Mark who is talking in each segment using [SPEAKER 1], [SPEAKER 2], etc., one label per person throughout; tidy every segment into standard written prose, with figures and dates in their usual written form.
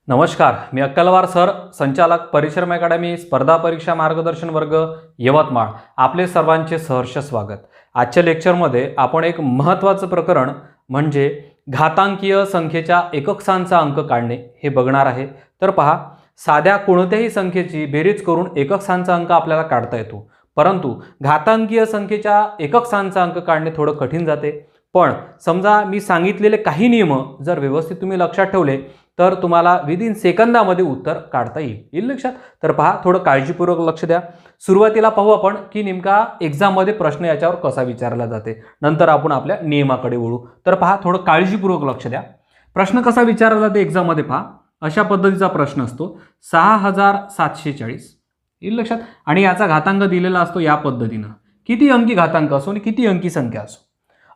[SPEAKER 1] नमस्कार, मी अक्कलवार सर, संचालक परिश्रम अकॅडमी स्पर्धा परीक्षा मार्गदर्शन वर्ग यवतमाळ. आपले सर्वांचे सहर्ष स्वागत. आजच्या लेक्चरमध्ये आपण एक महत्त्वाचं प्रकरण म्हणजे घातांकीय संख्येच्या एकक्षांचा अंक काढणे हे बघणार आहे. तर पहा, साध्या कोणत्याही संख्येची बेरीज करून एकक्षांचा अंक आपल्याला काढता येतो, परंतु घातांकीय संख्येच्या एकक्षांचा अंक काढणे थोडं कठीण जाते. पण समजा मी सांगितलेले काही नियम जर व्यवस्थित तुम्ही लक्षात ठेवले तर तुम्हाला विदिन सेकंदामध्ये उत्तर काढता येईल लक्षात. तर पहा, थोडं काळजीपूर्वक लक्ष द्या. सुरुवातीला पाहू आपण की नेमका एक्झाममध्ये प्रश्न याच्यावर कसा विचारला जाते, नंतर आपण आपल्या नियमाकडे वळू. तर पहा, थोडं काळजीपूर्वक लक्ष द्या. प्रश्न कसा विचारला जाते एक्झाममध्ये पहा, अशा पद्धतीचा प्रश्न असतो. 6740 येईल लक्षात, आणि याचा घातांक दिलेला असतो या पद्धतीनं. किती अंकी घातांक असो आणि किती अंकी संख्या असो,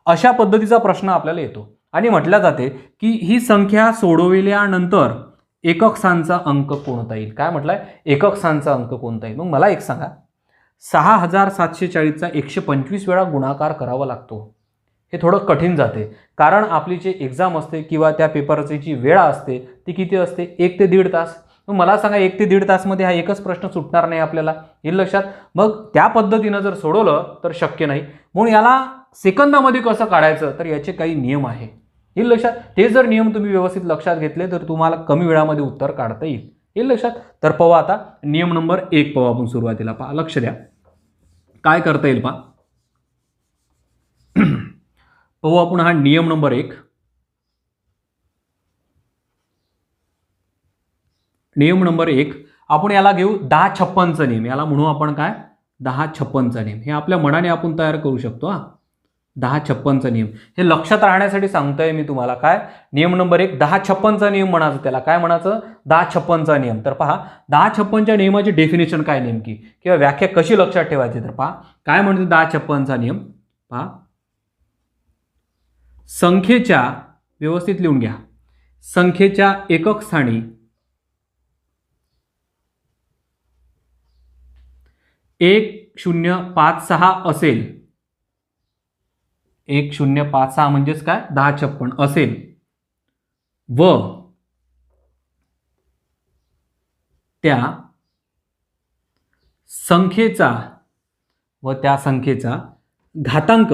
[SPEAKER 1] अशा पद्धतीचा प्रश्न आपल्याला येतो आणि म्हटलं जाते की ही संख्या सोडविल्यानंतर एकक्षांचा अंक कोणता येईल. काय म्हटलंय, एकक्षांचा अंक कोणता येईल. मग मला एक सांगा, 6740चा 125 वेळा गुणाकार करावा लागतो. हे थोडं कठीण जाते, कारण आपली जी एक्झाम असते किंवा त्या पेपरची जी वेळ असते ती किती असते, 1 ते 1.5 तास. मग मला सांगा, 1 ते 1.5 तासमध्ये हा एकच प्रश्न सुटणार नाही आपल्याला, येईल लक्षात. मग त्या पद्धतीनं जर सोडवलं तर शक्य नाही. म्हणून याला सेकंदामध्ये कसं काढायचं, तर याचे काही नियम आहे, येईल लक्षात. ते जर नियम तुम्ही व्यवस्थित लक्षात घेतले तर तुम्हाला कमी वेळामध्ये उत्तर काढता येईल लक्षात. तर पाहू आता नियम नंबर 1 पाहू आपण. सुरुवातीला पहा, लक्ष द्या काय करता येईल पहा. पाहू आपण हा नियम नंबर 1. नियम नंबर 1 आपण याला घेऊ 1056चा नियम. याला म्हणू आपण काय, 1056चा नियम. हे आपल्या मनाने आपण तयार करू शकतो. 1056चा नियम हे लक्षात राहण्यासाठी सांगतोय मी तुम्हाला. काय नियम नंबर 1, 1056चा नियम म्हणायचं. त्याला काय म्हणायचं, 1056चा नियम. तर पहा, 1056च्या नियमाची डेफिनेशन काय नेमकी किंवा व्याख्या कशी लक्षात ठेवायची. तर पहा काय म्हणतो 1056चा नियम. पहा, संख्येच्या, व्यवस्थित लिहून घ्या, संख्येच्या एकक स्थानी 1056 असेल. 1056 म्हणजेच काय, 1056 असेल व त्या संख्येचा घातांक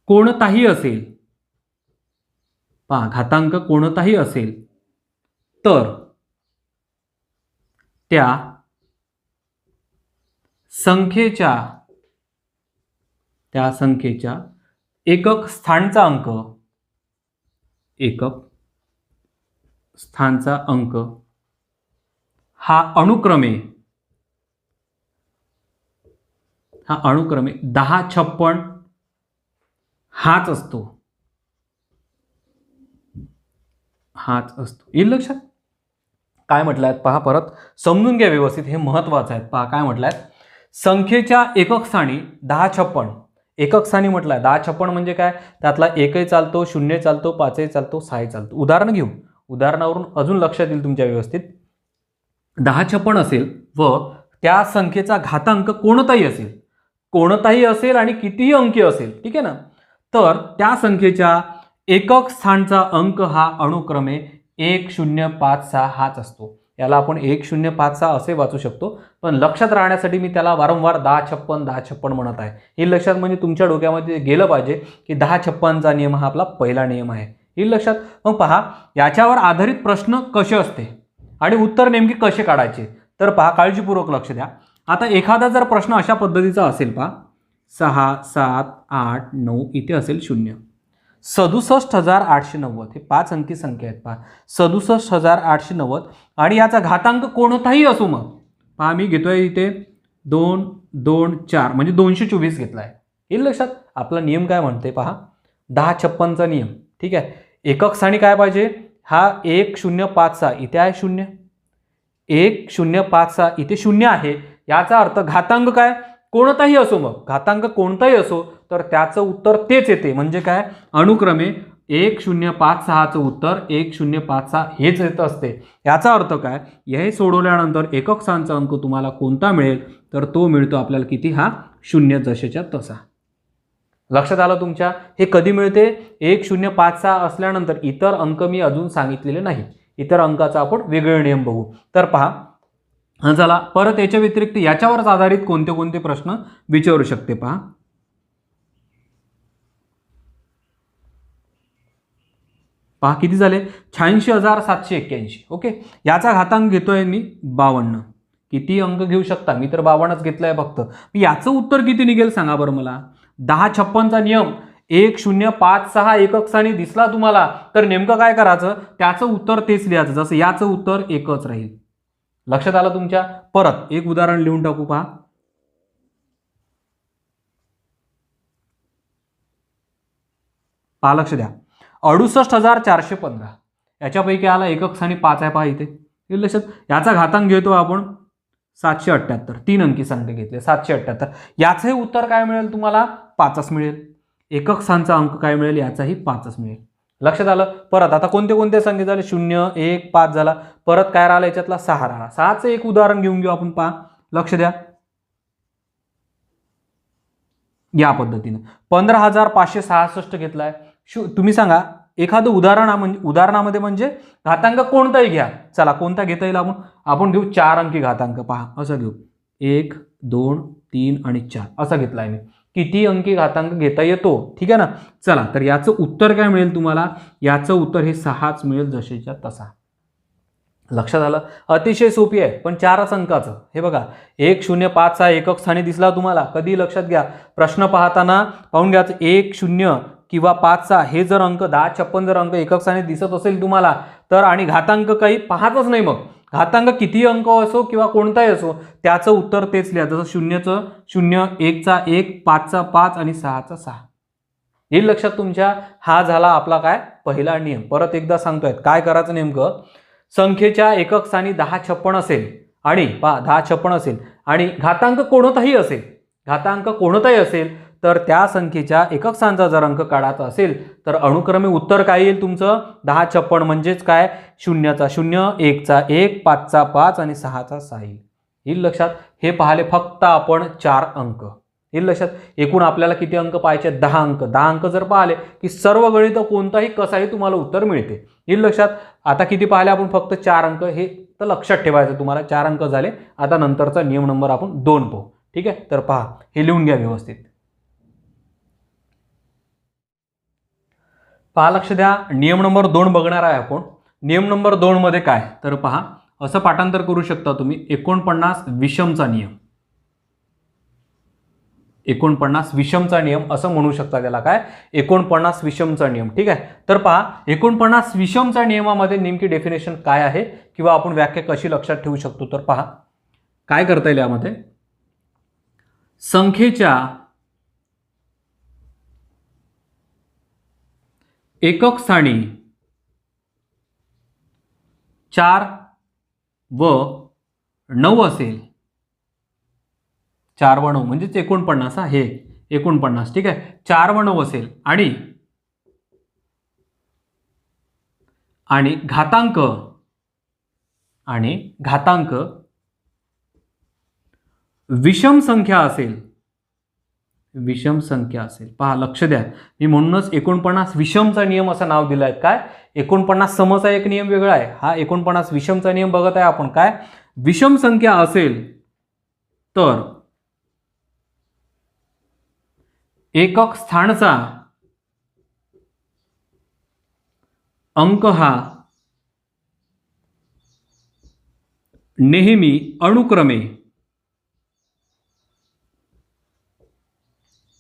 [SPEAKER 1] कोणताही असेल. पहा, घातांक कोणताही असेल तर त्या संख्येच्या एकक स्थानचा अंक हा अनुक्रमे 1056 हाच असतो. येईल लक्षात. काय म्हटलंय पहा, परत समजून घ्या व्यवस्थित, हे महत्वाचं आहे. पहा काय म्हटलंय, संख्येच्या एकक स्थानी 1056. एकक स्थानी म्हटलंय 1056 म्हणजे काय, त्यातला 1ही चालतो, 0 चालतो, 5ही चालतो, 6ही चालतो. उदाहरण घेऊ, उदाहरणावरून अजून लक्षात येईल तुमच्या व्यवस्थित. 1056 असेल व त्या संख्येचा घातांक कोणताही असेल आणि कितीही अंकी असेल, ठीक आहे ना. तर त्या संख्येच्या एकक स्थानचा अंक हा अनुक्रमे 1056 हाच असतो. याला आपण 1056 असे वाचू शकतो, पण लक्षात राहण्यासाठी मी त्याला वारंवार 1056 म्हणत आहे. हे लक्षात, म्हणजे तुमच्या डोक्यामध्ये गेलं पाहिजे की 1056चा नियम हा आपला पहिला नियम आहे. हे लक्षात. मग पहा, याच्यावर आधारित प्रश्न कसे असते आणि उत्तर नेमके कसे काढायचे. तर पहा, काळजीपूर्वक लक्ष द्या. आता एखादा जर प्रश्न अशा पद्धतीचा असेल, पहा 6, 7, 8, 9 इथे असेल 0. 67,890 हे 5 अंकी संख्या आहेत. पहा, 67,890 आणि याचा घातांक कोणताही असो. मग पहा, मी घेतोय इथे 2, 2, 4 म्हणजे 224 घेतलाय. येईल लक्षात. आपला नियम काय म्हणते पहा, 1056चा नियम, ठीक आहे. एकक स्थानी काय पाहिजे, हा 1056 इथे आहे 0, 1056 इथे 0 आहे. याचा अर्थ घातांक काय, कोणताही असो. मग घातांक कोणताही असो तर त्याचं उत्तर तेच येते. म्हणजे काय, अनुक्रमे 1056चं उत्तर 1056 हेच येत असते. याचा अर्थ काय, हे सोडवल्यानंतर एकक स्थानचा अंक तुम्हाला कोणता मिळेल, तर तो मिळतो आपल्याला किती, हा 0 जशाच्या तसा. लक्षात आलं तुमच्या? हे कधी मिळते? 1056 असल्यानंतर. इतर अंक मी अजून सांगितलेले नाही, इतर अंकाचा आपण वेगळे नियम बघू. तर पहा चला, परत याच्या व्यतिरिक्त याच्यावरच आधारित कोणते कोणते प्रश्न विचारू शकते पहा. पहा किती झाले? 86,781. ओके, याचा घातांक घेतोय मी 52. किती अंक घेऊ शकता? मी तर 52च घेतलाय फक्त. याचं उत्तर किती निघेल सांगा बरं मला. 1056चा नियम 1056 एकक स्थानी दिसला तुम्हाला तर नेमकं काय करायचं? त्याचं उत्तर तेच लिहायचं, जसं याचं उत्तर एकच राहील. लक्षात आलं तुमच्या? परत एक उदाहरण लिहून टाकू पहा. लक्ष द्या. 68,415 याच्यापैकी आला एकक स्थानी 5 आहे पहा इथे. लक्षात, याचा घातांक घेतो आपण 778. 3 अंकी संख्या घेतली 778. याचे उत्तर काय मिळेल तुम्हाला? 5च मिळेल. एकक स्थानचा अंक काय मिळेल? याचाही 5च मिळेल. लक्षात आलं? परत आता कोणते कोणते संख्या झाले? 0, 1, 5 झाला. परत काय राहिला याच्यातला? 6 राहिला. 6चं एक उदाहरण घेऊन घेऊ आपण पहा. लक्ष द्या. या पद्धतीने 15,566 घेतलाय. तुम्ही सांगा एखादं उदाहरणामध्ये म्हणजे घातांक कोणताही घ्या. चला कोणता घेता येईल? आपण घेऊ 4 अंकी घातांक. पहा असं घेऊ 1, 2, 3 आणि 4 असा घेतलाय मी. किती अंकी घातांक घेता येतो? ठीक आहे ना. चला तर याचं उत्तर काय मिळेल तुम्हाला? याचं उत्तर हे 6च मिळेल, जसेच्या तसा. लक्षात आलं? अतिशय सोपी आहे, पण 4च अंकाचं. हे बघा 1056 एकक स्थानी दिसला तुम्हाला. कधी लक्षात घ्या, प्रश्न पाहताना पाहून घ्यायचं 10 किंवा 5 हे जर अंक 1056 जर अंक एकक स्थानी दिसत असेल तुम्हाला तर, आणि घातांक काही पाहतच नाही, मग घातांक किती अंक असो किंवा कोणताही असो त्याचं उत्तर तेच लिहा. जसं 0चं 0, 1चा 1, 5चा 5 आणि 6चा 6. येईल लक्षात तुमच्या? हा झाला आपला काय? पहिला नियम. परत एकदा सांगतोय काय करायचं नेमकं. संख्येच्या एकक स्थानी 1056 असेल आणि पहा 1056 असेल आणि घातांक कोणताही असेल तर त्या संख्येच्या एकक स्थानचा जर अंक काढायचा असेल तर अनुक्रमे उत्तर काय येईल तुमचं? 1056 म्हणजेच काय? 0चा 0, 1चा 1, 5चा 5 आणि 6चा 6 येईल. येईल लक्षात? हे पाहिले फक्त आपण 4 अंक. येईल लक्षात? एकूण आपल्याला किती अंक पाहायचे? 10 अंक. 10 अंक जर पाहिले की सर्व गणित कोणताही कसाही तुम्हाला उत्तर मिळते. येईल लक्षात? आता किती पाहिले आपण? फक्त 4 अंक. हे तर लक्षात ठेवायचं तुम्हाला. 4 अंक झाले. आता नंतरचा नियम नंबर आपण 2 पाहू. ठीक आहे, तर पहा हे लिहून घ्या व्यवस्थित. पहा लक्ष द्या. नियम नंबर 2 बघणार आहे आपण. नियम नंबर 2 मध्ये काय? तर पहा असं पाठांतर करू शकता तुम्ही. 49 विषमचा नियम. 49 विषमचा नियम असं म्हणू शकता त्याला. काय? 49 विषमचा नियम. ठीक आहे, तर पहा 49 विषमच्या नियमामध्ये नेमकी डेफिनेशन काय आहे किंवा आपण व्याख्या कशी लक्षात ठेवू शकतो. तर पहा काय करता येईल यामध्ये. संख्येच्या एकक स्थानी 4 व 9 असेल. 4 व 9 म्हणजेच 49. हे 49. ठीक आहे, 4 व 9 असेल आणि घातांक विषम संख्या असेल. पहा लक्ष द्या, मी म्हणूनच 49 विषमचा नियम असं नाव दिलं आहे. काय? 49 समचा एक नियम वेगळा आहे, हा 49 विषमचा नियम बघत आहे आपण. काय? विषम संख्या असेल तर एकक स्थानचा अंक हा नेहमी अनुक्रमे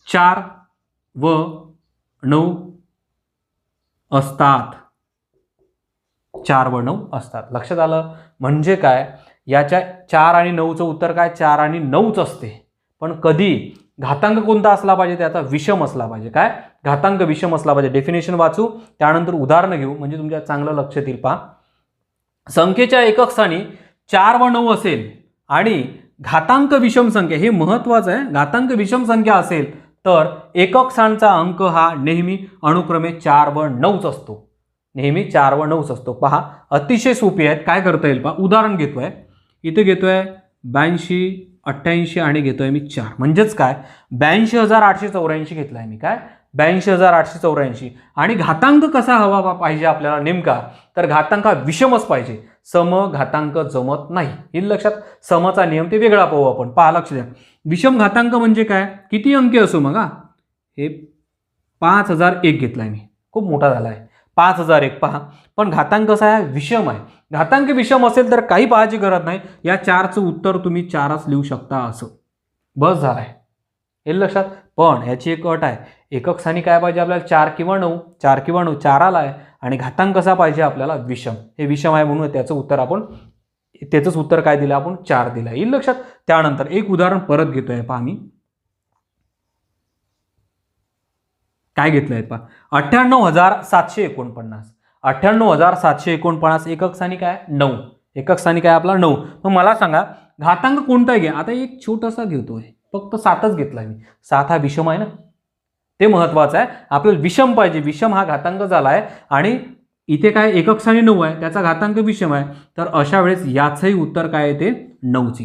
[SPEAKER 1] 4 व 9 असतात. 4 व 9 असतात. लक्षात आलं? म्हणजे काय? याच्या 4 आणि 9चं उत्तर काय? 4 आणि 9च असते. पण कधी घातांक कोणता असला पाहिजे? त्याचा विषम असला पाहिजे. काय? घातांक विषम असला पाहिजे. डेफिनेशन वाचू, त्यानंतर उदाहरण घेऊ, म्हणजे तुमच्या चांगलं लक्ष येईल. पहा, संख्येच्या एकक स्थानी 4 व 9 असेल आणि घातांक विषम संख्या, हे महत्वाचं आहे, घातांक विषम संख्या असेल तर एकक स्थानचा अंक हा नेहमी अनुक्रमे 4 व 9च असतो. नेहमी 4 व 9च असतो. पहा अतिशय सोपी आहेत. काय करता येईल पहा, उदाहरण घेतोय. इथे घेतोय 82, 88 आणि घेतोय मी 4, म्हणजेच काय 82,884 घेतलाय मी. काय 82,884. आणि घातांक कसा हवा पाहिजे आपल्याला नेमका, तर घातांक हा विषमच पाहिजे. सम घातांक जमत नाही, हे लक्षात. समचा नियम ते वेगळा पाहू आपण. पहा, लक्ष द्या. विषम घातांक म्हणजे काय, किती अंकी असो मग. हे 5001 घेतलाय मी, खूप मोठा झाला आहे 5001. पहा, पण घातांक कसा आहे, विषम आहे. घातांक विषम असेल तर काही पाहायची गरज नाही, या 4चं उत्तर तुम्ही 4च लिहू शकता, असं बस झालाय, हे लक्षात. पण ह्याची एक अट आहे, एकक स्थानी काय पाहिजे आपल्याला, 4 किंवा 9. 4 किंवा 9, 4 आला आहे. आणि घातांक कसा पाहिजे आपल्याला, विषम. हे विषम आहे म्हणून त्याचं उत्तर आपण, त्याचंच उत्तर काय दिलं आपण, 4 दिलं, येईल लक्षात. त्यानंतर एक उदाहरण परत घेतोय. पहा मी काय घेतलंय, पहा 98,749. 98,749 एकक स्थानी काय 9. एकक स्थानी काय आपला 9. मग मला सांगा घातांक कोणता घ्या. आता एक छोटासा घेतोय, फक्त 7च घेतलाय मी. 7 हा विषम आहे ना, ते महत्वाचं आहे. आपल्याला विषम पाहिजे. विषम हा घातांक झाला आहे आणि इथे काय एकक स्थानी 9 आहे, त्याचा घातांक विषम आहे. तर अशा वेळेस याचंही उत्तर काय येते, 9च.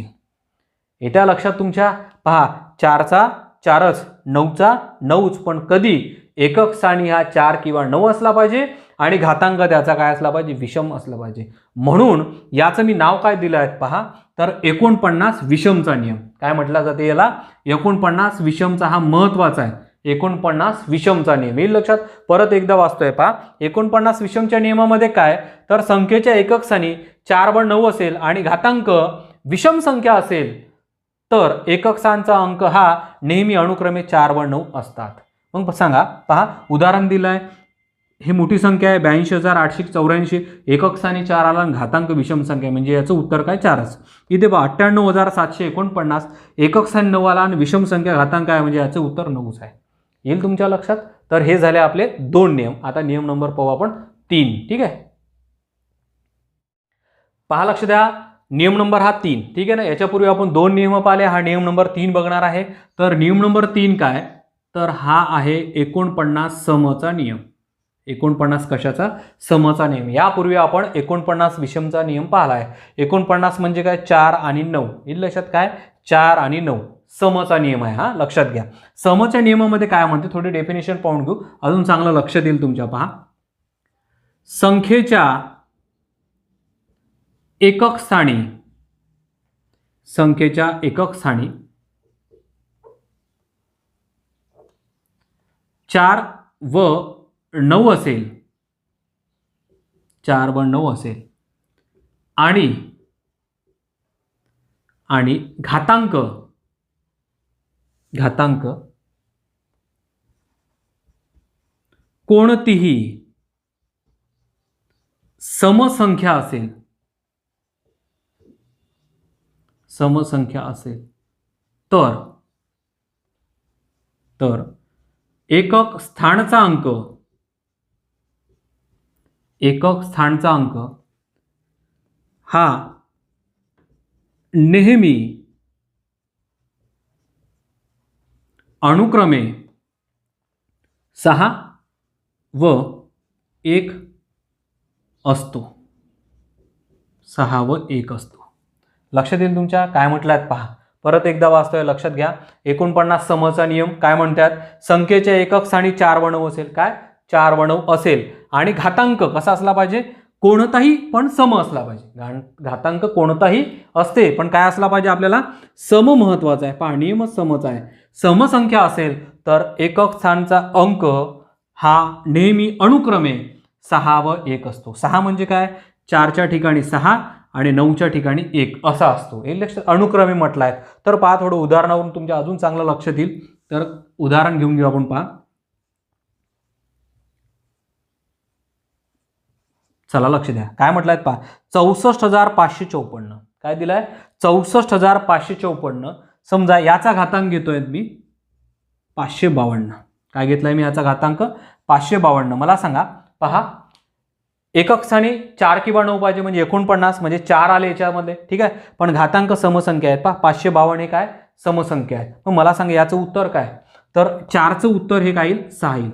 [SPEAKER 1] येत्या लक्षात तुमच्या. पहा, 4चा 4च, 9चा 9च, पण कधी एकक स्थानी हा 4 किंवा 9 असला पाहिजे आणि घातांक त्याचा काय असला पाहिजे, विषम असला पाहिजे. म्हणून याचं मी नाव काय दिलं आहे, पहा, तर 49 विषमचा नियम. काय म्हटलं जाते याला, 49 विषमचा हा महत्वाचा आहे. 49 विषमचा नियम, येईल लक्षात. परत एकदा वाचतोय. पहा, 49 विषमच्या नियमामध्ये काय, तर संख्येच्या एकक स्थानी 4 व 9 असेल आणि घातांक विषम संख्या असेल तर एकक स्थानचा अंक हा नेहमी अनुक्रमे 4 व 9 असतात. मग सांगा, पहा उदाहरण दिलं आहे. ही मोठी संख्या आहे 82,884. एकक स्थानी 4 आला आणि घातांक विषम संख्या, म्हणजे याचं उत्तर काय 4च. इथे पहा 98,749, एकक स्थानी 9 आला आणि विषम संख्या घातांक आहे, म्हणजे याचं उत्तर 9च आहे. येईल तुमच्या लक्षात. तर हे झाले आपले 2 नियम. आता नियम नंबर पाहू आपण 3. ठीक आहे, पहा लक्ष द्या. नियम नंबर हा 3. ठीक आहे ना. याच्यापूर्वी आपण 2 नियम पाहिले, हा नियम नंबर 3 बघणार आहे. तर नियम नंबर 3 काय, तर हा आहे 49 समचा नियम. 49 कशाचा, समचा नियम. यापूर्वी आपण 49 विषमचा नियम पाहिला आहे. 49 म्हणजे काय, 4 आणि 9. येईल लक्षात. काय 4 आणि 9 समचा नियम आहे, हा लक्षात घ्या. समच्या नियमामध्ये काय म्हणते, थोडी डेफिनेशन पाहून घेऊ, अजून चांगलं लक्ष देईल तुमच्या. पहा, संख्येच्या एकक स्थानी, संख्येच्या एकक स्थानी 4 व 9 असेल, 4 व 9 असेल आणि घातांक कोणतीही समसंख्या असेल, तर एकक स्थानचा अंक हा नेहमी अनुक्रमे 6 व 1 असतो. 6 व 1 असतो. लक्षात येईल तुमच्या. काय म्हटलं आहे पहा, परत एकदा वाचतोय, लक्षात घ्या. 49 समचा नियम काय म्हणतात, संख्येच्या एकक स्थानी 4 व 9 असेल. काय 4 व 9 असेल आणि घातांक कसा असला पाहिजे, कोणताही पण सम असला पाहिजे. घातांक कोणताही असते पण काय असला पाहिजे आपल्याला, सम महत्वाचा आहे. पहा, नियम समच आहे. समसंख्या असेल तर एकक स्थानचा अंक हा नेहमी अनुक्रमे 6 व 1 असतो. 6 म्हणजे काय, 4च्या ठिकाणी 6 आणि 9च्या ठिकाणी 1 असा असतो. हे लक्षात, अनुक्रमे म्हटलं आहे. तर पहा, थोडं उदाहरणावरून तुमच्या अजून चांगलं लक्ष देईल. तर उदाहरण घेऊन घेऊ आपण. पहा, चला लक्ष द्या. काय म्हटलं आहे पहा, 64,554. काय दिलाय, 64,554. समजा याचा घातांक घेतोय मी 552. काय घेतलाय मी याचा घातांक 552. मला सांगा, पहा एकक स्थानी 4 किंवा 9 पाहिजे, म्हणजे 49 म्हणजे 4 आले याच्यामध्ये. ठीक आहे, पण घातांक समसंख्या आहेत. पहा 552 हे काय समसंख्या आहे. मग मला सांगा याचं उत्तर काय, तर 4चं उत्तर हे काय येईल, 6 येईल.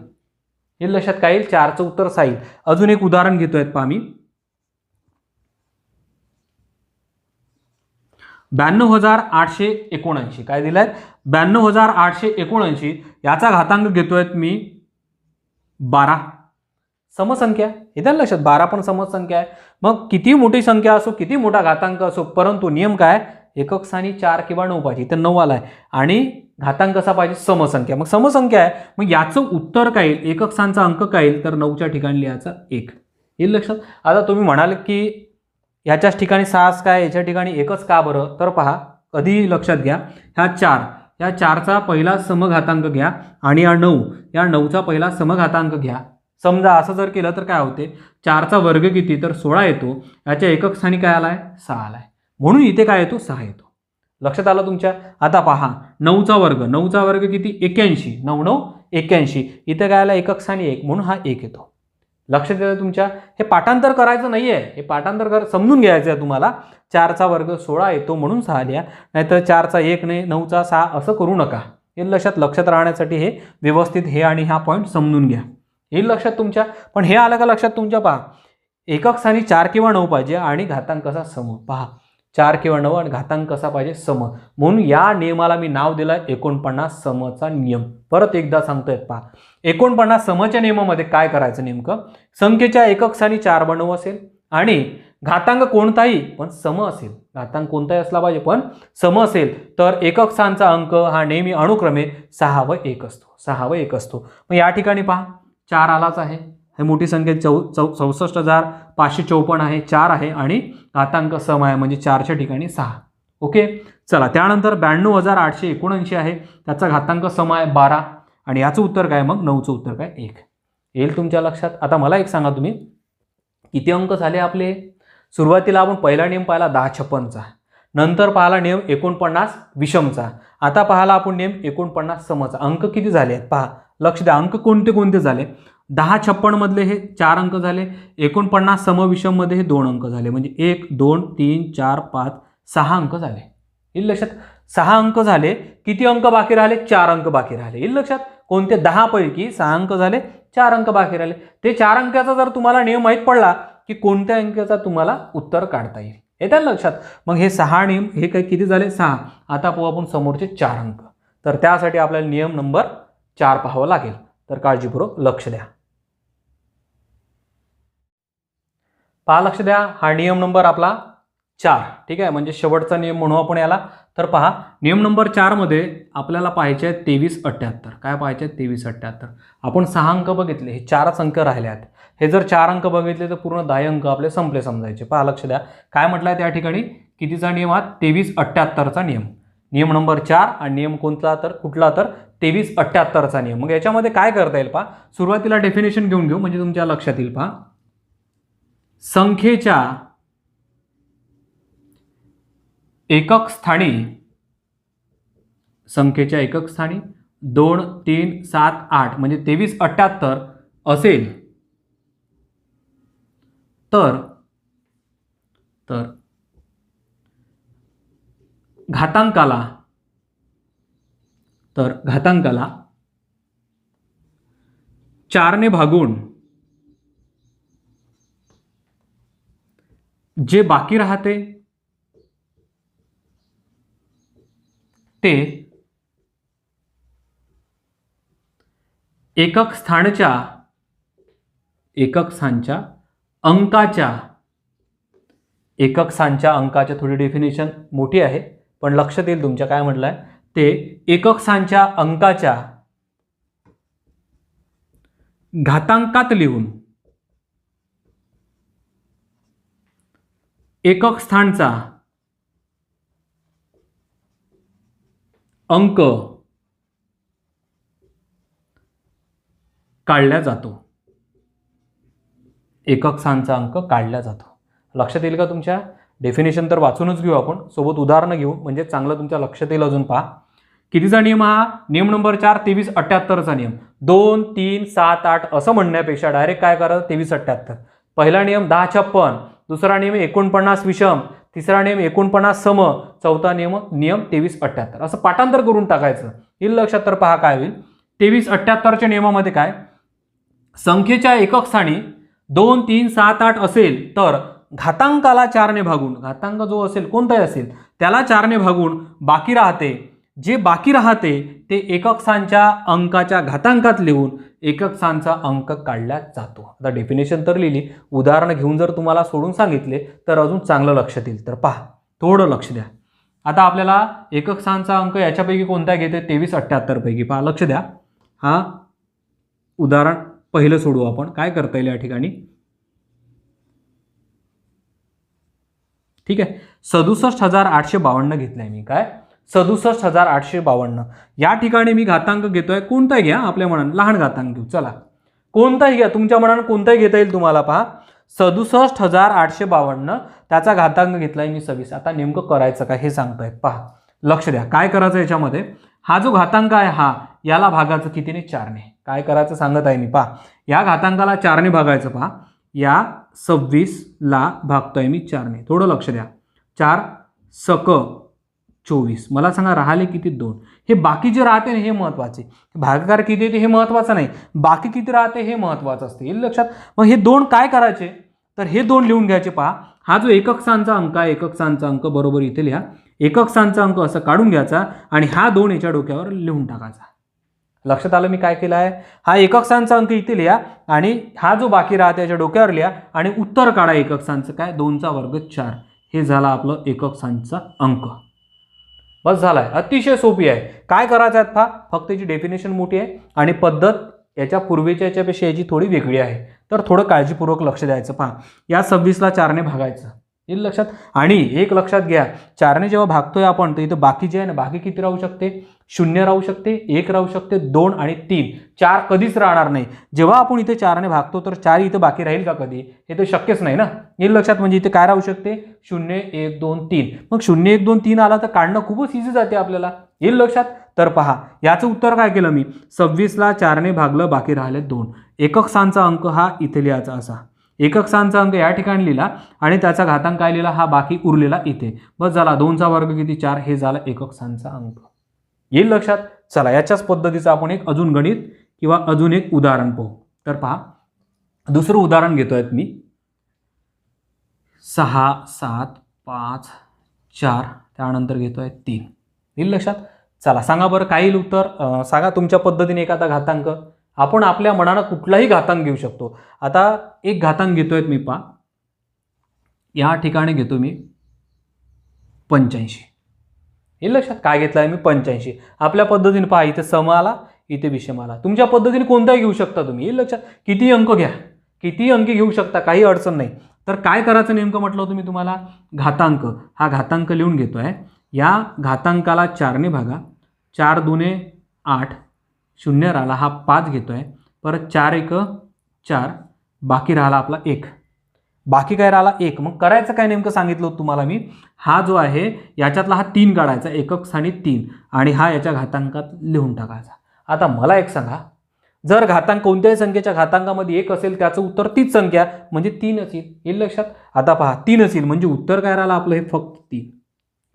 [SPEAKER 1] हे लक्षात काय येईल, 4चं उत्तर 6 येईल. अजून एक उदाहरण घेतोय पहा मी. 92,879 काय दिलं आहे 92,879 याचा घातांक घेतोय मी 12. समसंख्या येत्या लक्षात 12 पण समसंख्या आहे. मग किती मोठी संख्या असो किती मोठा घातांक असो परंतु नियम काय एकक स्थानी 4 किंवा 9 पाहिजे. इथे 9 आलाय आणि घातांक कसा पाहिजे समसंख्या. मग समसंख्या आहे मग याचं उत्तर काय येईल एकक स्थानचा अंक काय येईल तर 9च्या ठिकाणी लिहायचा 1 येईल लक्षात. आता तुम्ही म्हणाल की याच्याच ठिकाणी 6 काय याच्या ठिकाणी एकच का बरं तर पहा कधी लक्षात घ्या ह्या 4 या 4चा पहिला समघातांक घ्या आणि या 9 या 9चा पहिला समघातांक घ्या. समजा असं जर केलं तर काय होते 4चा वर्ग किती तर 16 येतो. याच्या एकक स्थानी काय आलाय 6 आलाय म्हणून इथे काय येतो 6 येतो. लक्षात आलं तुमच्या. आता पहा 9चा वर्ग किती 81 9 9 81 इथे काय आला एकक स्थानी 1 म्हणून हा 1 येतो. लक्षात येतं तुमच्या. हे पाठांतर करायचं नाहीये हे पाठांतर समजून घ्यायचं आहे तुम्हाला. 4चा वर्ग 16 येतो म्हणून 6 लिहा नाहीतर 4चा 1 नाही 9चा 6 असं करू नका. हे लक्षात राहण्यासाठी हे व्यवस्थित हे आणि हा पॉईंट समजून घ्या येईल लक्षात तुमच्या. पण हे आलं का लक्षात तुमच्या पहा एकक स्थानी 4 किंवा 9 पाहिजे आणि घातांक कसा सम. पहा 4 किंवा 9 आणि घातांक कसा पाहिजे सम म्हणून या नियमाला मी नाव दिलंय 49 समचा नियम. परत एकदा सांगतोय पहा 49 समच्या नियमामध्ये काय करायचं नेमकं संख्येच्या एकक स्थानी 4 बनव असेल आणि घातांक कोणताही पण सम असेल. घातांक कोणताही असला पाहिजे पण सम असेल तर एकक स्थानचा अंक हा नेहमी अनुक्रमे 6 व 1 असतो 6 व 1 असतो. मग या ठिकाणी पहा 4 आलाच आहे हे मोठी संख्या 64,554 आहे 4 आहे आणि घातांक सम आहे म्हणजे 4च्या ठिकाणी 6. ओके चला त्यानंतर 92,879 आहे त्याचा घातांक सम आहे 12 आणि याचं उत्तर काय मग 9चं उत्तर काय 1 येईल तुमच्या लक्षात. आता मला एक सांगा तुम्ही किती अंक झाले आपले. सुरुवातीला आपण पहिला नियम पाहिला 10-56चा नंतर पाहिला नियम 49 विषमचा आता पाहिला आपण नियम 49 समचा. अंक किती झाले आहेत पहा लक्ष द्या. अंक कोणते कोणते झाले 10-56 मधले हे 4 अंक झाले 49 सम विषम मध्ये हे 2 अंक झाले म्हणजे 1 2 3 4 5 6 अंक झाले येईल लक्षात. 6 अंक झाले किती अंक बाकी राहिले 4 अंक बाकी राहिले येईल लक्षात. कोणते 10 पैकी 6 अंक झाले 4 अंक बाकी राहिले. ते 4 अंकाचा जर तुम्हाला नियम माहीत पडला की कोणत्या अंकाचा तुम्हाला उत्तर काढता येईल येत्या लक्षात. मग हे 6 नियम हे काय किती झाले 6. आता पाहू आपण समोरचे 4 अंक तर त्यासाठी आपल्याला नियम नंबर 4 पाहावं लागेल तर काळजीपूर्वक लक्ष द्या. पहा लक्ष द्या हा नियम नंबर आपला 4 ठीक आहे म्हणजे शेवटचा नियम म्हणू आपण याला. तर पहा नियम नंबर 4 मध्ये आपल्याला पाहायचे आहे 2378 काय पाहायचे आहे 2378. आपण 6 अंक बघितले हे 4च अंक राहिले आहेत. हे जर 4 अंक बघितले तर पूर्ण 10 अंक आपले संपले समजायचे. पहा लक्ष द्या काय म्हटलं आहे त्या ठिकाणी कितीचा नियम हा 2378चा नियम. नियम नंबर 4 आणि नियम कोणता तर कुठला तर 2378चा नियम. मग याच्यामध्ये काय करता येईल पहा सुरुवातीला डेफिनेशन घेऊन घेऊ म्हणजे तुमच्या लक्षात येईल. पहा संख्येच्या एकक स्थानी 2 3 7 8 म्हणजे 2378 असेल तर घातांकाला 4 ने भागून जे बाकी राहते ते एकक स्थानच्या अंकाच्या थोडी डेफिनेशन मोठी आहे पण लक्षात येईल तुमच्या काय म्हटलंय ते एकक स्थानच्या अंकाच्या घातांकात लिहून एकक स्थानचा अंक काढला जातो. एकक स्थानचा अंक काढला जातो. लक्षात येईल का तुमच्या. डेफिनेशन तर वाचूनच घेऊ आपण सोबत उदाहरणं घेऊ म्हणजे चांगलं तुमच्या लक्षात येईल. अजून पहा कितीचा नियम हा नियम नंबर 4 2378चा नियम. 2 3 7 8 असं म्हणण्यापेक्षा डायरेक्ट काय करा 2378. पहिला नियम 10-56 दुसरा नियम 49 विषम तिसरा नियम 49 सम चौथा नियम 2378 असं पाठांतर करून टाकायचं येईल लक्षात. तर पहा काय होईल 2378च्या नियमामध्ये काय संख्येच्या एकक स्थानी 2 3 7 8 असेल तर घातांकाला 4ने भागून, घातांक जो असेल कोणताही असेल त्याला 4ने भागून बाकी राहते, जे बाकी राहते ते एकक स्थानच्या अंकाच्या घातांकात लिहून एकक स्थानचा अंक काढला जातो. आता डेफिनेशन तर लिहिली, उदाहरण घेऊन जर तुम्हाला सोडून सांगितले तर अजून चांगलं लक्ष देईल. तर पहा, थोडं लक्ष द्या. आता आपल्याला एकक स्थानचा अंक याच्यापैकी कोणता घेते, 2378 पैकी. पहा, लक्ष द्या. हा उदाहरण पहिलं सोडू आपण. काय करता येईल या ठिकाणी, ठीक आहे, 67,852 घेतलंय मी. काय, 67,852. या ठिकाणी मी घातांक घेतोय, कोणताही घ्या आपल्या मनानं, लहान घातांक घेऊ. चला, कोणताही घ्या, तुमच्या मनानं कोणताही घेता येईल तुम्हाला. पहा, 67,852, त्याचा घातांक घेतलाय मी 26. आता नेमकं करायचं काय हे सांगतोय. पहा, लक्ष द्या. काय करायचं याच्यामध्ये, हा जो घातांक आहे हा, याला भागायचं कितीने, 4ने. काय करायचं सांगत आहे मी. पहा, या घातांकाला 4ने भागायचं. पहा, या 26ला भागतोय मी 4ने. थोडं लक्ष द्या. 4 सक 24. मला सांगा राहिले किती, 2. हे बाकी जे राहते ना हे महत्वाचे, भागाकार किती येते हे महत्वाचं नाही, बाकी किती राहते हे महत्वाचं असते. हे लक्षात. मग हे 2 काय करायचे, तर हे 2 लिहून घ्यायचे. पहा, हा जो एकक स्थानचा अंक आहे, एकक स्थानचा अंक बरोबर इथे लिहा. एकक स्थानचा अंक असं काढून घ्यायचा आणि हा 2 याच्या डोक्यावर लिहून टाकायचा. लक्षात आलं मी काय केलं आहे. हा एकक स्थानचा अंक इथे लिहा आणि हा जो बाकी राहते याच्या डोक्यावर लिहा आणि उत्तर काढा. एकक स्थानचं काय, 2चा वर्ग 4. हे झाला आपलं एकक स्थानचा अंक. बस झालाय, अतिशय सोपी आहे. काय करायचं आहे, पहा, फक्त याची डेफिनेशन मोठी आहे आणि पद्धत याच्या पूर्वीच्या याच्यापेक्षा याची थोडी वेगळी आहे. तर थोडं काळजीपूर्वक लक्ष द्यायचं. पहा, या 26ला 4ने भागायचं, येईल लक्षात. आणि एक लक्षात घ्या, 4ने जेव्हा भागतोय आपण तर इथं बाकी जे आहे ना, बाकी किती राहू शकते, 0 राहू शकते, 1 राहू शकते, 2 आणि 3. 4 कधीच राहणार नाही. जेव्हा आपण इथे 4ने भागतो तर 4 इथं बाकी राहील का कधी, हे तर शक्यच नाही ना. येईल लक्षात. म्हणजे इथे काय राहू शकते, 0 1 2 3. मग 0 1 2 3 आला तर काढणं खूपच इझी जाते आपल्याला. येईल लक्षात. तर पहा, याचं उत्तर काय केलं मी, 26ला 4ने भागलं, बाकी राहिले 2. एकक स्थानचा अंक हा इथे लिहायचा असा. एकक स्थानचा अंक या ठिकाणी लिहिला आणि त्याचा घातांक काय लिहिला, हा बाकी उरलेला इथे. बस झाला, 2चा वर्ग किती, 4. हे झालं एकक स्थानचा अंक. येईल लक्षात. चला, याच्याच पद्धतीचं आपण एक अजून गणित किंवा अजून एक उदाहरण पाहू. तर पहा, दुसरं उदाहरण घेतोय मी. 6 7 5 4, त्यानंतर घेतोय 3. येईल लक्षात. चला, सांगा बरं काय येईल उत्तर. सांगा तुमच्या पद्धतीने एखादा घातांक. आपण आपल्या मनानं कुठलाही घातांक घेऊ शकतो. आता एक घातांक घेतोय मी. पहा, या ठिकाणी घेतो मी 85. येईल लक्षात. काय घेतलं आहे मी, 85. आपल्या पद्धतीने पहा, इथे सम आला, इथे विषम आला. तुमच्या पद्धतीने कोणताही घेऊ शकता तुम्ही. येईल लक्षात. किती अंक घ्या, किती अंक घेऊ शकता, काही अडचण नाही. तर काय करायचं नेमकं म्हटलं होतं मी तुम्हाला, घातांक. हा घातांक लिहून घेतोय. या घातांकाला 4ने भागा. 4 2 8, 0 राहिला, हा 5 घेतोय. परत 4 1 4, बाकी राहिला आपला 1. बाकी काय राहिला, 1. मग करायचं काय नेमकं सांगितलं होतं तुम्हाला मी. हा जो आहे याच्यातला हा 3 काढायचा, एकक स्थानी 3, आणि हा याच्या घातांकात लिहून टाकायचा. आता मला एक सांगा, जर घातांक कोणत्याही संख्येच्या घातांकामध्ये 1 असेल त्याचं उत्तर तीच संख्या म्हणजे 3 असेल. येईल लक्षात. आता पहा, 3 असेल म्हणजे उत्तर काय राहिलं आपलं, हे फक्त 3.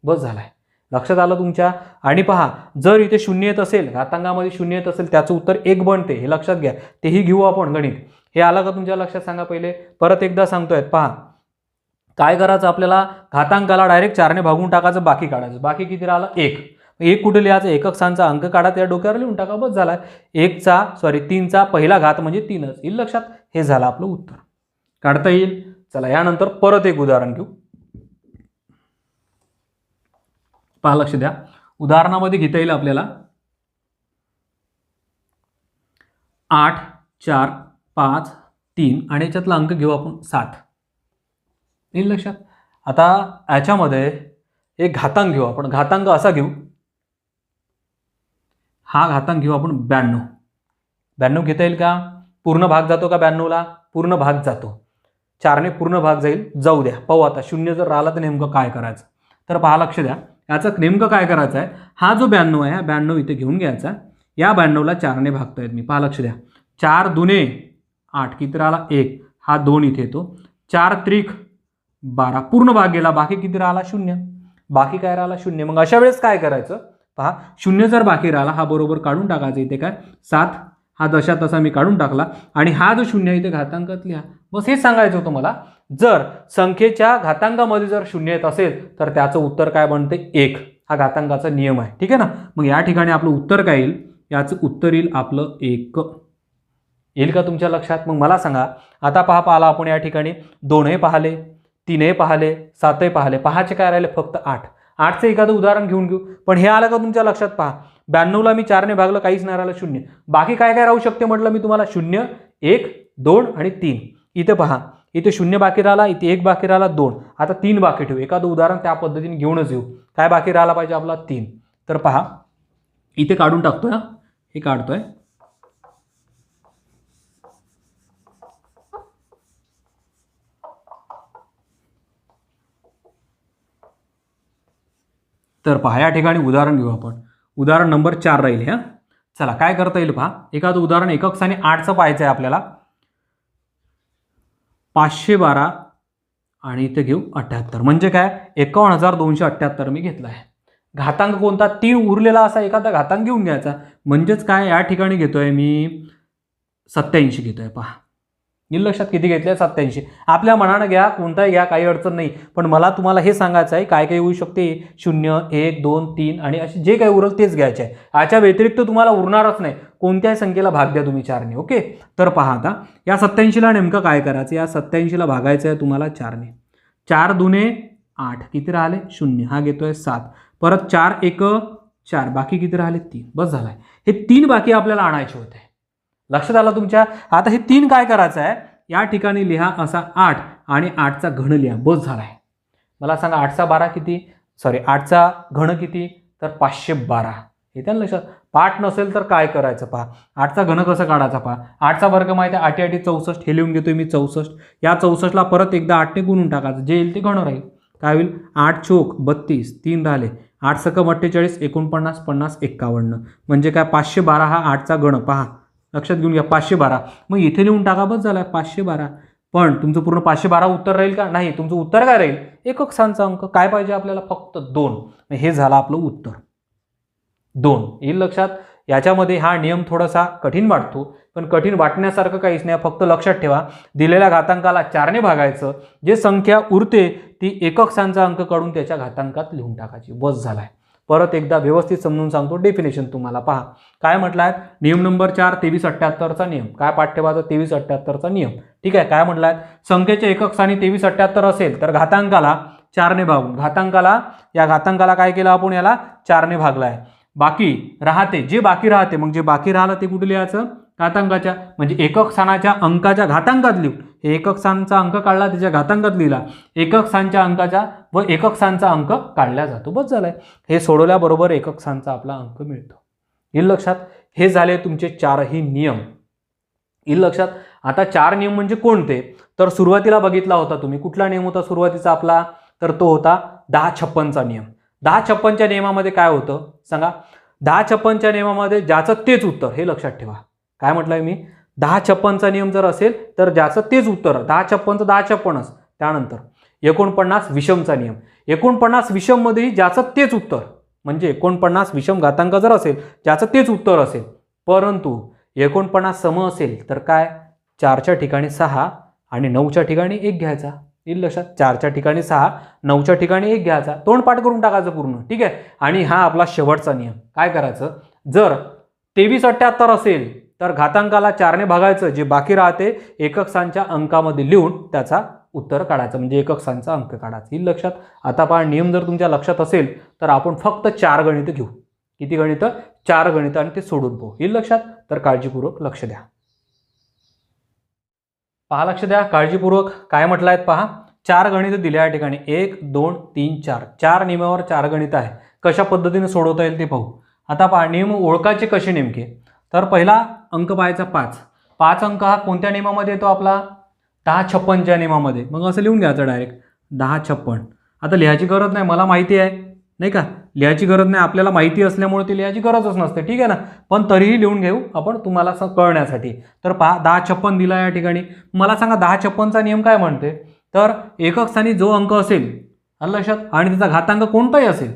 [SPEAKER 1] बस झालाय. लक्षात आलं तुमच्या. आणि पहा, जर इथे 0 येत असेल, घातांकामध्ये 0 येत असेल, त्याचं उत्तर 1 बनते. हे लक्षात घ्या. तेही घेऊ आपण गणित. हे आलं का तुमच्या लक्षात, सांगा पहिले. परत एकदा सांगतोय. पहा, काय करायचं आपल्याला, घातांकाला डायरेक्ट 4ने भागून टाकायचं, बाकी काढायचं. बाकी किती राहिलं, 1. 1 कुठे लिहायचं, एकक स्थानचा अंक काढा, त्या डोक्यावर लिहून टाका. बस झाला. 3चा पहिला घात म्हणजे 3च. येईल लक्षात. हे झालं आपलं उत्तर. काढता येईल. चला, यानंतर परत एक उदाहरण घेऊ. पहा, लक्ष द्या. उदाहरणामध्ये घेता येईल आपल्याला 8 4 5 3 आणि याच्यातला अंक घेऊ आपण 7. येईल लक्षात. आता याच्यामध्ये एक घातांक घेऊ आपण. घातांक असा घेऊ, हा घातांक घेऊ आपण 92. 92 घेता येईल का, पूर्ण भाग जातो का 92ला, पूर्ण भाग जातो. 4ने पूर्ण भाग जाईल, जाऊ द्या. पाहू आता 0 जर राहिला तर नेमकं काय करायचं. तर पहा, लक्ष द्या. याचं नेमकं काय करायचं आहे, हा जो 92 आहे, हा 92 इथे घेऊन घ्यायचा. या 92ला 4ने भागतोय मी. पहा, लक्ष द्या. 4 2 8, किती राहिला, 1. हा 2 इथे येतो. 4 त्रिक 12, पूर्ण भाग गेला, बाकी किती राहिला, 0. बाकी काय राहिला, 0. मग अशा वेळेस काय करायचं, पहा, 0 जर बाकी राहिला, हा बरोबर काढून टाकायचं. इथे काय 7, हा जशा तसा मी काढून टाकला आणि हा जो शून्य आहे इथे घातांकात लिहा. बस हेच सांगायचं होतं मला. जर संख्येच्या घातांकामध्ये जर शून्य येत असेल तर त्याचं उत्तर काय बनते 1. हा घातांकाचा नियम आहे. ठीक आहे ना. मग या ठिकाणी आपलं उत्तर काय येईल, याचं उत्तर येईल आपलं 1. येईल का तुमच्या लक्षात? मग मला सांगा आता पाहिला आपण या ठिकाणी 2 पाहिले, 3 पाहिले, 7 पाहिले. पहाचे काय राहिले फक्त 8. 8चं एखादं उदाहरण घेऊन घेऊ. पण हे आलं का तुमच्या लक्षात? पहा 92ला मी 4ने भागलं, काहीच नाही राहिलं, 0. बाकी काय काय राहू शकते म्हटलं मी तुम्हाला? 0, 1, 2 आणि 3. इथे पहा, इथे 0 बाकी राहिला, इथे 1 बाकी राहिला, 2. आता 3 बाकी ठेवू. एखादं उदाहरण त्या पद्धतीने घेऊनच येऊ. काय बाकी राहिला पाहिजे आपला? 3. तर पहा इथे काढून टाकतोय. हे काढतोय. तर पहा या ठिकाणी उदाहरण घेऊ आपण. उदाहरण नंबर 4 राहील. ह्या चला काय करता येईल पहा. एखादं उदाहरण एकक स्थानी 8चं पाहायचं आहे आपल्याला. 512 आणि इथे घेऊ 78. म्हणजे काय 51,278 मी घेतला आहे. घातांक कोणता? 3 उरलेला असा एखादा घातांक घेऊन घ्यायचा. म्हणजेच काय या ठिकाणी घेतोय मी 87 घेतोय. पहा येईल लक्षात किती घेतले? 87. आपल्या मनानं घ्या, कोणताही घ्या, काही अडचण नाही. पण मला तुम्हाला हे सांगायचं आहे काय काय येऊ शकते. 0, 1, 2, 3 आणि असे जे काही उरल तेच घ्यायचे आहे. याच्या व्यतिरिक्त तुम्हाला उरणारच नाही. कोणत्याही संख्येला भाग द्या तुम्ही 4ने. ओके. तर पहा आता या 87ला नेमकं काय करायचं? या 87ला भागायचं आहे तुम्हाला 4ने. 4 दुने 8. किती राहिले? 0. हा घेतोय 7. परत 4 1 4. बाकी किती राहिले? 3. बस झालाय. हे 3 बाकी आपल्याला आणायचे होते. लक्षात आलं तुमच्या? आता हे 3 काय करायचं आहे? या ठिकाणी लिहा असा 8 आणि 8चा घन लिहा. बस झालाय. मला सांगा 8चा 12 किती? 8चा घन किती? तर 512. येते ना लक्षात? पाठ नसेल तर काय करायचं पहा. 8चा घन कसं काढायचा पहा. 8चा वर्ग माहिती आहे 8 8 64. हे लिहून घेतोय मी 64. या 64ला परत एकदा 8ने गुणून टाकायचं. जे येईल ते घन राहील. काय होईल? 8 चोक 32. 3 राहिले. 8 सकम 48. 49 50 51. म्हणजे काय 512 हा 8चा घन. पहा लक्षात घेऊन घ्या 512. मग इथे लिहून टाका. बस झाला 512. पण तुमचं पूर्ण 512 उत्तर राहील का? नाही. तुमचं उत्तर काय राहील? एकक स्थानचा अंक काय पाहिजे आपल्याला? फक्त 2. हे झालं आपलं उत्तर 2. येईल लक्षात? याच्यामध्ये हा नियम थोडासा कठीण वाटतो, पण कठीण वाटण्यासारखं काहीच नाही. फक्त लक्षात ठेवा दिलेल्या घातांकाला 4ने भागायचं. जे संख्या उरते ती एकक स्थानचा अंक काढून त्याच्या घातांकात लिहून टाकायची. बस झालाय. परत एकदा व्यवस्थित समजून सांगतो डेफिनेशन तुम्हाला. पहा काय म्हटलं आहे? नियम नंबर 4 2378चा नियम. काय पाठ ठेवायचा? 2378चा नियम. ठीक आहे. काय म्हटलं आहे? संख्येचे एकक स्थानी 2378 असेल तर घातांकाला 4ने भागून या घातांकाला काय केलं आपण? याला 4ने भागला आहे. बाकी राहते जे बाकी राहते. मग जे बाकी राहिलं ते कुठे लिहायचं? घातांकाच्या. म्हणजे एकक स्थानाच्या अंकाच्या घातांकात लिहू. हे एकक स्थानचा अंक काढला त्याच्या घातांकात लिहिला. एकक स्थानच्या अंकाच्या व एकक स्थानचा अंक काढला जातो. बस झालाय. हे सोडवल्याबरोबर एकक स्थानचा आपला अंक मिळतो. येईल लक्षात? हे झाले तुमचे 4ही नियम. येईल लक्षात? आता 4 नियम म्हणजे कोणते? तर सुरुवातीला बघितला होता तुम्ही. कुठला नियम होता सुरुवातीचा आपला? तर तो होता 10-56चा नियम. 10-56च्या नियमामध्ये काय होतं सांगा? 10-56च्या नियमामध्ये ज्याचं तेच उत्तर. हे लक्षात ठेवा. काय म्हटलंय मी? 10-56चा नियम जर असेल तर ज्याचं तेच उत्तर. 10-56चं 10-56च. त्यानंतर 49 विषमचा नियम. 49 विषम मध्येही ज्याचं तेच उत्तर. म्हणजे 49 विषम घातांक जर असेल ज्याचं तेच उत्तर असेल, परंतु 49 सम असेल तर काय? 4च्या ठिकाणी 6 आणि 9च्या ठिकाणी 1 घ्यायचा. येईल लक्षात? 4च्या ठिकाणी 6, 9च्या ठिकाणी 1 घ्यायचा. तोंडपाठ करून टाकायचं पूर्ण. ठीक आहे. आणि हा आपला शेवटचा नियम. काय करायचं? जर 2378 असेल तर घातांकाला 4ने भागायचं. जे बाकी राहते एकक स्थानच्या अंकामध्ये लिहून त्याचा उत्तर काढायचं. म्हणजे एकक स्थानचा अंक काढायचा. येईल लक्षात? आता पहा नियम जर तुमच्या लक्षात असेल तर आपण फक्त 4 गणित घेऊ. किती गणित? 4 गणित आणि ते सोडून पाहू. येईल लक्षात? तर काळजीपूर्वक लक्ष द्या. पहा लक्ष द्या काळजीपूर्वक. काय म्हटलं आहेत पहा. 4 गणित दिले या ठिकाणी. 1 2 3 4. 4 नियमावर 4 गणित आहे. कशा पद्धतीने सोडवता येईल ते पाहू. आता पहा नियम ओळखायचे कसे नेमके. तर पहिला अंक पाहायचा 5. 5 अंक हा कोणत्या नियमामध्ये येतो आपला? 10-56च्या नियमामध्ये. मग असं लिहून घ्यायचं डायरेक्ट 10-56. आता लिहायची गरज नाही, मला माहिती आहे नाही का? लिहायची गरज नाही. आपल्याला माहिती असल्यामुळे ती लिहायची गरजच नसते. ठीक आहे ना? पण तरीही लिहून घेऊ आपण तुम्हाला कळण्यासाठी. तर पहा 10-56 दिला या ठिकाणी. मला सांगा 10-56चा नियम काय म्हणते? तर एकक स्थानी जो अंक असेल आलं लक्षात आणि त्याचा घातांक कोणताही असेल.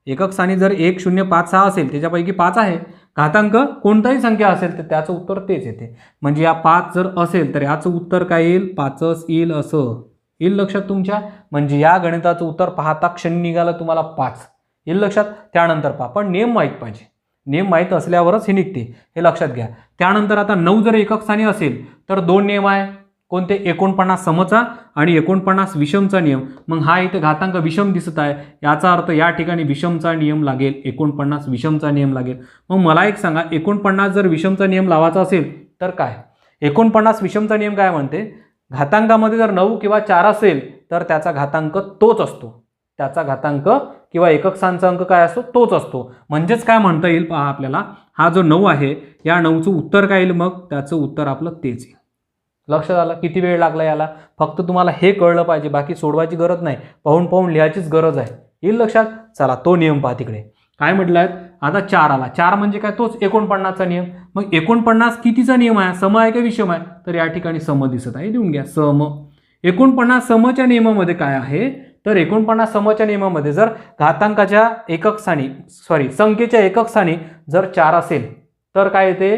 [SPEAKER 1] एकक स्थानी जर 1 0 5 6 असेल त्याच्यापैकी 5 आहे. घातांक कोणताही संख्या असेल तर त्याचं उत्तर तेच येते. म्हणजे या 5 जर असेल तर याचं उत्तर काय येईल, 5च येईल. असं येईल लक्षात तुमच्या. म्हणजे या गणिताचं उत्तर पाहता क्षणी निघालं तुम्हाला 5 येईल लक्षात. त्यानंतर पहा, पण नियम माहीत पाहिजे. नियम माहीत असल्यावरच हे निघते, हे लक्षात घ्या. त्यानंतर आता 9 जर एकक स्थानी असेल तर 2 नियम आहे. कोणते, 49 समचा आणि 49 विषमचा नियम. मग हा इथे घातांक विषम दिसत आहे, याचा अर्थ या ठिकाणी विषमचा नियम लागेल, 49 विषमचा नियम लागेल. मग मला एक सांगा, 49 जर विषमचा नियम लावायचा असेल तर काय, 49 विषमचा नियम काय म्हणते, घातांकामध्ये जर 9 किंवा 4 असेल तर त्याचा घातांक तोच असतो. त्याचा घातांक किंवा एकक स्थानचा अंक काय असतो, तोच असतो. म्हणजेच काय म्हणता येईल पहा आपल्याला, हा जो 9 आहे या 9चं उत्तर काय येईल, मग त्याचं उत्तर आपलं तेच येईल. लक्षात आलं. किती वेळ लागला याला, फक्त तुम्हाला हे कळलं पाहिजे, बाकी सोडवायची गरज नाही, पाहून पाहून लिहायचीच गरज आहे. येईल लक्षात. चला तो नियम पहा तिकडे काय म्हटलं आहे. आता 4 आला. 4 म्हणजे काय, तोच 49चा नियम. मग 49 कितीचा नियम आहे, सम आहे का विषम आहे, तर या ठिकाणी सम दिसत आहे, लिहून घ्या सम. 49 समच्या नियमामध्ये काय आहे, तर 49 समच्या नियमामध्ये जर घातांकाच्या एकक स्थानी संख्येच्या एकक स्थानी जर 4 असेल तर काय येते,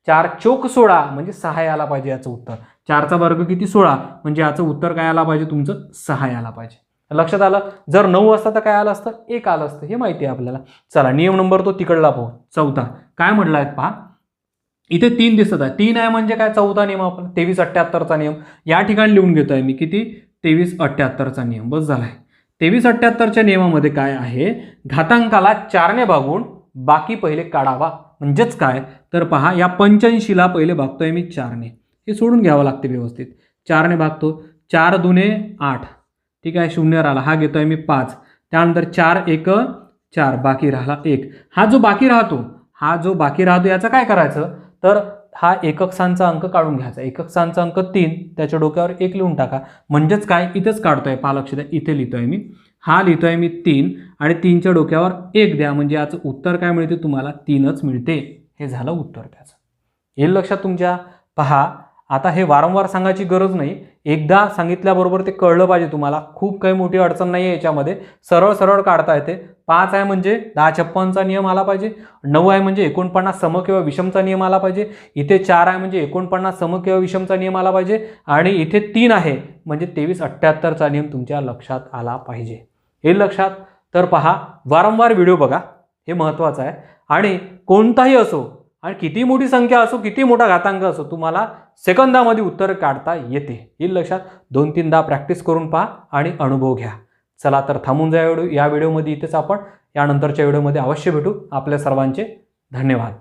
[SPEAKER 1] 4 चोक 16 म्हणजे 6 यायला पाहिजे याचं उत्तर. 4चा वर्ग किती, 16, म्हणजे याचं उत्तर काय आला पाहिजे तुमचं, 6 यायला पाहिजे. लक्षात आलं. जर 9 असतं तर काय आलं असतं, 1 आलं असतं, हे माहिती आहे आपल्याला. चला नियम नंबर तो तिकडला पाहू. चौथा काय म्हटलं आहे पहा, इथे 3 दिसत आहे. 3 आहे म्हणजे काय, चौथा नियम आपण 2378चा नियम या ठिकाणी लिहून घेतोय मी. किती, 2378चा नियम. बस झालाय. 2378च्या नियमामध्ये काय आहे, घातांकाला 4ने भागून बाकी पहिले काढावा. म्हणजेच काय, तर पहा या 85ला पहिले भागतोय मी 4ने, हे सोडून घ्यावं लागते व्यवस्थित. 4ने भागतो, 4 दुने 8, ठीक आहे, 0 राहिला, हा घेतोय मी 5. त्यानंतर 4 1 4, बाकी राहिला 1. हा जो बाकी राहतो याचं काय करायचं, तर हा एकक स्थानचा अंक काढून घ्यायचा. एकक स्थानचा अंक 3, त्याच्या डोक्यावर 1 लिहून टाका. म्हणजेच काय, इथेच काढतोय, पहा लक्ष द्या, इथे लिहितोय मी, हा लिहितोय मी 3 आणि 3च्या डोक्यावर 1 द्या, म्हणजे याचं उत्तर काय मिळते तुम्हाला, 3च मिळते. हे झालं उत्तर त्याचं. येईल लक्षात तुमच्या. पहा आता हे वारंवार सांगायची गरज नाही, एकदा सांगितल्याबरोबर ते कळलं पाहिजे तुम्हाला. खूप काही मोठी अडचण नाही आहे याच्यामध्ये, सरळ सरळ काढता येते. 5 आहे म्हणजे 1056चा नियम आला पाहिजे, 9 आहे म्हणजे 49 सम किंवा विषमचा नियम आला पाहिजे, इथे 4 आहे म्हणजे 49 सम किंवा विषमचा नियम आला पाहिजे, आणि इथे 3 आहे म्हणजे 2378चा नियम तुमच्या लक्षात आला पाहिजे. हे लक्षात. तर पहा, वारंवार व्हिडिओ बघा, हे महत्त्वाचं आहे. आणि कोणताही असो आणि किती मोठी संख्या असो, किती मोठा घातांक असो, तुम्हाला सेकंदामध्ये उत्तर काढता येते. येईल लक्षात. 2-3दा प्रॅक्टिस करून पहा आणि अनुभव घ्या. चला तर थांबून जा या व्हिडिओमध्ये इथेच. आपण यानंतरच्या व्हिडिओमध्ये अवश्य भेटू. आपल्या सर्वांचे धन्यवाद.